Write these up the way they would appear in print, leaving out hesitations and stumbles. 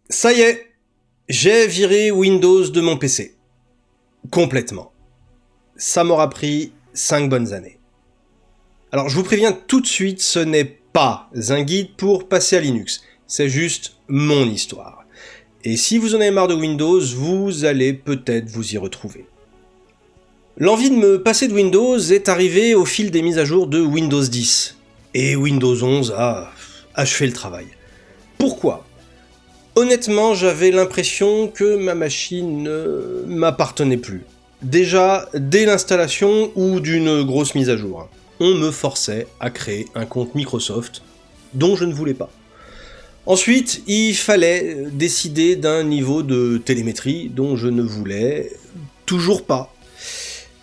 Ça y est, j'ai viré Windows de mon PC. Complètement. Ça m'aura pris 5 bonnes années. Alors je vous préviens tout de suite, ce n'est pas un guide pour passer à Linux. C'est juste mon histoire. Et si vous en avez marre de Windows, vous allez peut-être vous y retrouver. L'envie de me passer de Windows est arrivée au fil des mises à jour de Windows 10. Et Windows 11 a achevé le travail. Pourquoi ? Honnêtement, j'avais l'impression que ma machine ne m'appartenait plus. Déjà, dès l'installation ou d'une grosse mise à jour, on me forçait à créer un compte Microsoft dont je ne voulais pas. Ensuite, il fallait décider d'un niveau de télémétrie dont je ne voulais toujours pas.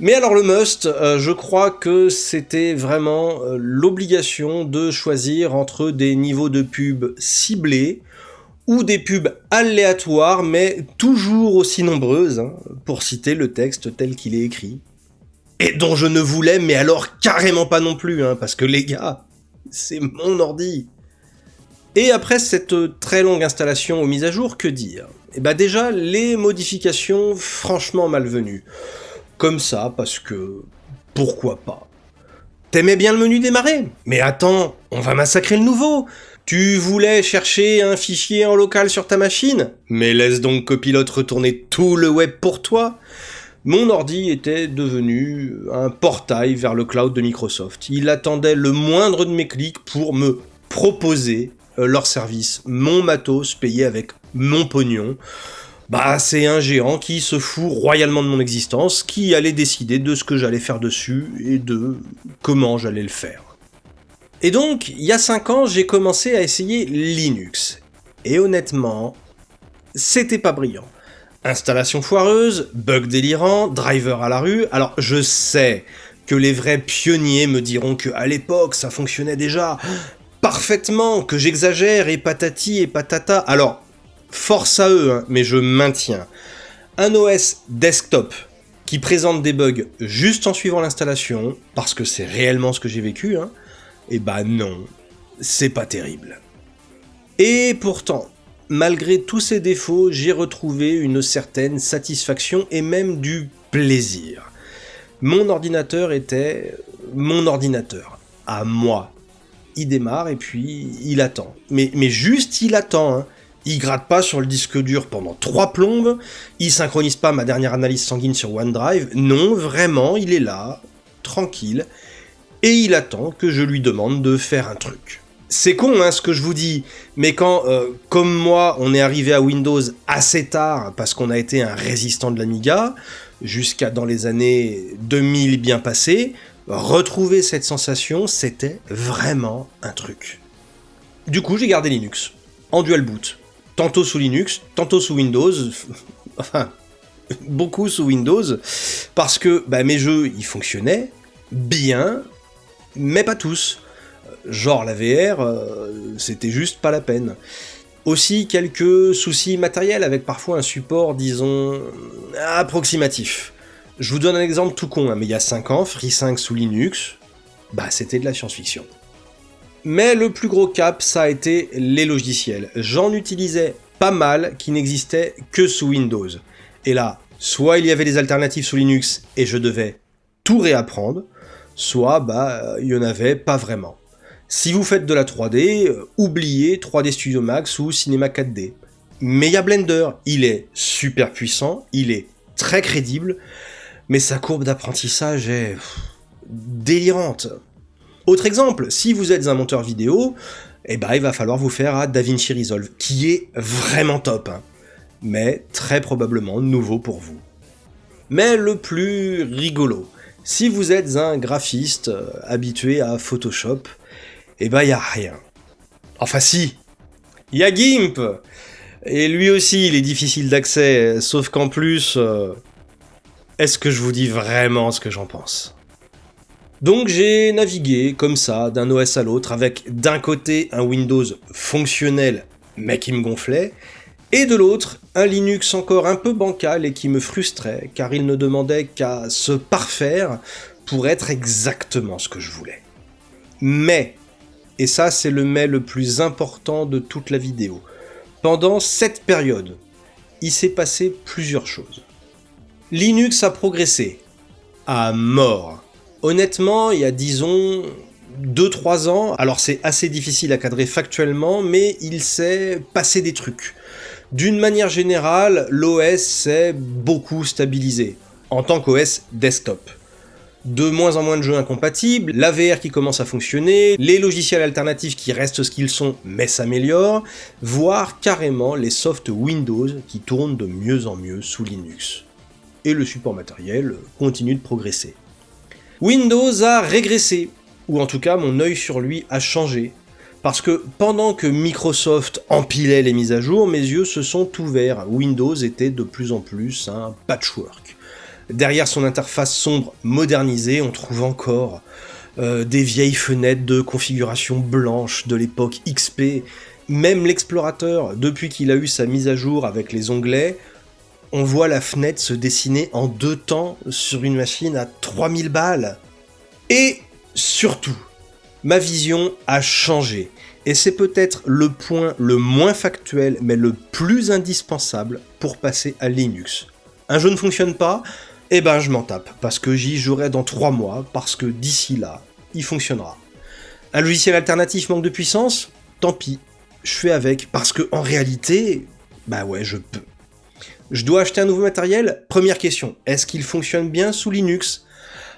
Mais alors le must, je crois que c'était vraiment l'obligation de choisir entre des niveaux de pub ciblés ou des pubs aléatoires mais toujours aussi nombreuses, pour citer le texte tel qu'il est écrit. Et dont je ne voulais mais alors carrément pas non plus, parce que les gars, c'est mon ordi. Et après cette très longue installation aux mises à jour, que dire ? Et bah déjà, les modifications franchement malvenues. Comme ça, parce que... pourquoi pas ? T'aimais bien le menu démarrer ? Mais attends, on va massacrer le nouveau. Tu voulais chercher un fichier en local sur ta machine ? Mais laisse donc Copilot retourner tout le web pour toi. Mon ordi était devenu un portail vers le cloud de Microsoft. Il attendait le moindre de mes clics pour me proposer leur service, mon matos payé avec mon pognon. Bah, c'est un géant qui se fout royalement de mon existence, qui allait décider de ce que j'allais faire dessus et de comment j'allais le faire. Et donc, il y a 5 ans, j'ai commencé à essayer Linux. Et honnêtement, c'était pas brillant. Installation foireuse, bug délirant, driver à la rue. Alors, je sais que les vrais pionniers me diront que à l'époque, ça fonctionnait déjà parfaitement, que j'exagère et patati et patata. Alors, force à eux, mais je maintiens. Un OS desktop qui présente des bugs juste en suivant l'installation, parce que c'est réellement ce que j'ai vécu, et bah non, c'est pas terrible. Et pourtant, malgré tous ces défauts, j'ai retrouvé une certaine satisfaction et même du plaisir. Mon ordinateur était mon ordinateur, à moi. Il démarre et puis il attend. Mais juste il attend, Il gratte pas sur le disque dur pendant 3 plombes, il synchronise pas ma dernière analyse sanguine sur OneDrive, non, vraiment, il est là, tranquille, et il attend que je lui demande de faire un truc. C'est con, ce que je vous dis, mais quand, comme moi, on est arrivé à Windows assez tard, parce qu'on a été un résistant de l'Amiga, jusqu'à dans les années 2000 bien passées, retrouver cette sensation, c'était vraiment un truc. Du coup, j'ai gardé Linux, en dual boot. Tantôt sous Linux, tantôt sous Windows, enfin, beaucoup sous Windows, parce que mes jeux, ils fonctionnaient bien, mais pas tous. Genre la VR, c'était juste pas la peine. Aussi quelques soucis matériels avec parfois un support, disons, approximatif. Je vous donne un exemple tout con, mais il y a 5 ans, Free 5 sous Linux, c'était de la science-fiction. Mais le plus gros cap, ça a été les logiciels. J'en utilisais pas mal qui n'existaient que sous Windows. Et là, soit il y avait des alternatives sous Linux et je devais tout réapprendre, soit il y en avait pas vraiment. Si vous faites de la 3D, oubliez 3D Studio Max ou Cinema 4D. Mais il y a Blender, il est super puissant, il est très crédible, mais sa courbe d'apprentissage est délirante. Autre exemple, si vous êtes un monteur vidéo, il va falloir vous faire à DaVinci Resolve, qui est vraiment top, mais très probablement nouveau pour vous. Mais le plus rigolo, si vous êtes un graphiste habitué à Photoshop, y a rien. Enfin si, il y a GIMP, et lui aussi il est difficile d'accès, sauf qu'en plus, est-ce que je vous dis vraiment ce que j'en pense ? Donc j'ai navigué comme ça d'un OS à l'autre avec d'un côté un Windows fonctionnel mais qui me gonflait et de l'autre un Linux encore un peu bancal et qui me frustrait car il ne demandait qu'à se parfaire pour être exactement ce que je voulais. Mais, et ça c'est le mais le plus important de toute la vidéo, Pendant cette période, il s'est passé plusieurs choses. Linux a progressé à mort. Honnêtement, il y a disons 2-3 ans, alors c'est assez difficile à cadrer factuellement, mais il s'est passé des trucs. D'une manière générale, l'OS s'est beaucoup stabilisé, en tant qu'OS desktop. De moins en moins de jeux incompatibles, la VR qui commence à fonctionner, les logiciels alternatifs qui restent ce qu'ils sont mais s'améliorent, voire carrément les softs Windows qui tournent de mieux en mieux sous Linux. Et le support matériel continue de progresser. Windows a régressé, ou en tout cas mon œil sur lui a changé, parce que pendant que Microsoft empilait les mises à jour, mes yeux se sont ouverts. Windows était de plus en plus un patchwork. Derrière son interface sombre modernisée, on trouve encore des vieilles fenêtres de configuration blanche de l'époque XP. Même l'explorateur, depuis qu'il a eu sa mise à jour avec les onglets, on voit la fenêtre se dessiner en 2 temps sur une machine à 3000 balles. Et surtout, ma vision a changé. Et c'est peut-être le point le moins factuel, mais le plus indispensable pour passer à Linux. Un jeu ne fonctionne pas, eh ben je m'en tape, parce que j'y jouerai dans 3 mois, parce que d'ici là, il fonctionnera. Un logiciel alternatif manque de puissance ? Tant pis, je fais avec, parce que en réalité, bah ouais, je peux. Je dois acheter un nouveau matériel ? Première question, est-ce qu'il fonctionne bien sous Linux ?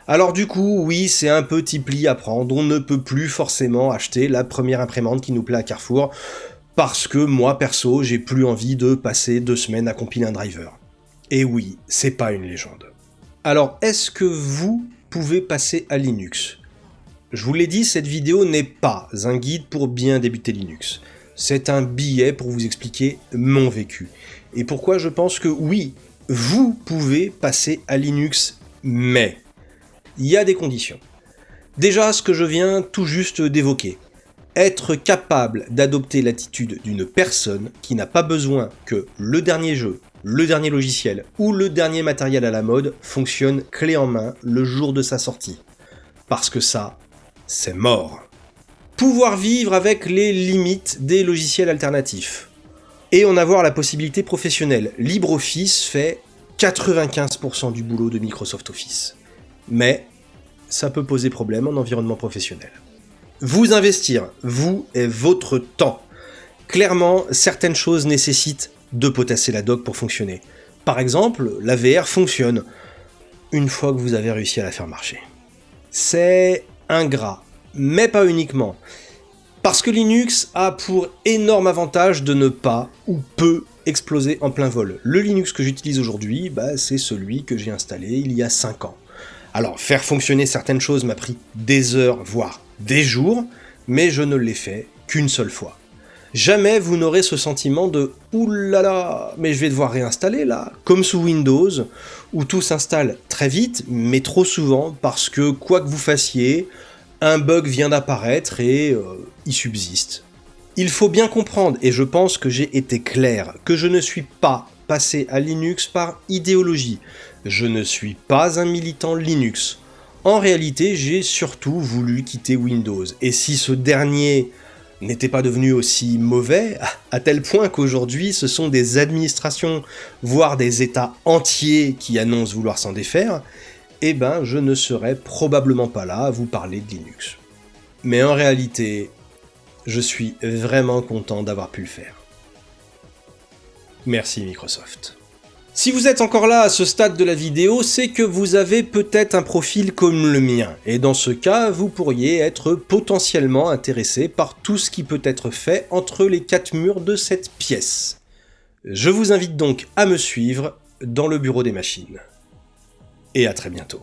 Alors du coup, oui, c'est un petit pli à prendre, on ne peut plus forcément acheter la première imprimante qui nous plaît à Carrefour, parce que moi, perso, j'ai plus envie de passer 2 semaines à compiler un driver. Et oui, c'est pas une légende. Alors, est-ce que vous pouvez passer à Linux ? Je vous l'ai dit, cette vidéo n'est pas un guide pour bien débuter Linux. C'est un billet pour vous expliquer mon vécu. Et pourquoi je pense que oui, vous pouvez passer à Linux, mais il y a des conditions. Déjà, ce que je viens tout juste d'évoquer. Être capable d'adopter l'attitude d'une personne qui n'a pas besoin que le dernier jeu, le dernier logiciel ou le dernier matériel à la mode fonctionne clé en main le jour de sa sortie. Parce que ça, c'est mort. Pouvoir vivre avec les limites des logiciels alternatifs. Et en avoir la possibilité professionnelle. LibreOffice fait 95% du boulot de Microsoft Office. Mais ça peut poser problème en environnement professionnel. Vous investir, vous et votre temps. Clairement, certaines choses nécessitent de potasser la doc pour fonctionner. Par exemple, la VR fonctionne une fois que vous avez réussi à la faire marcher. C'est ingrat, mais pas uniquement. Parce que Linux a pour énorme avantage de ne pas ou peu exploser en plein vol. Le Linux que j'utilise aujourd'hui, c'est celui que j'ai installé il y a 5 ans. Alors, faire fonctionner certaines choses m'a pris des heures, voire des jours, mais je ne l'ai fait qu'une seule fois. Jamais vous n'aurez ce sentiment de « oulala, mais je vais devoir réinstaller là », comme sous Windows, où tout s'installe très vite, mais trop souvent, parce que quoi que vous fassiez, un bug vient d'apparaître et il subsiste. Il faut bien comprendre, et je pense que j'ai été clair, que je ne suis pas passé à Linux par idéologie. Je ne suis pas un militant Linux. En réalité, j'ai surtout voulu quitter Windows, et si ce dernier n'était pas devenu aussi mauvais, à tel point qu'aujourd'hui ce sont des administrations, voire des États entiers qui annoncent vouloir s'en défaire, je ne serais probablement pas là à vous parler de Linux. Mais en réalité, je suis vraiment content d'avoir pu le faire. Merci Microsoft. Si vous êtes encore là à ce stade de la vidéo, c'est que vous avez peut-être un profil comme le mien, et dans ce cas, vous pourriez être potentiellement intéressé par tout ce qui peut être fait entre les 4 murs de cette pièce. Je vous invite donc à me suivre dans le bureau des machines. Et à très bientôt.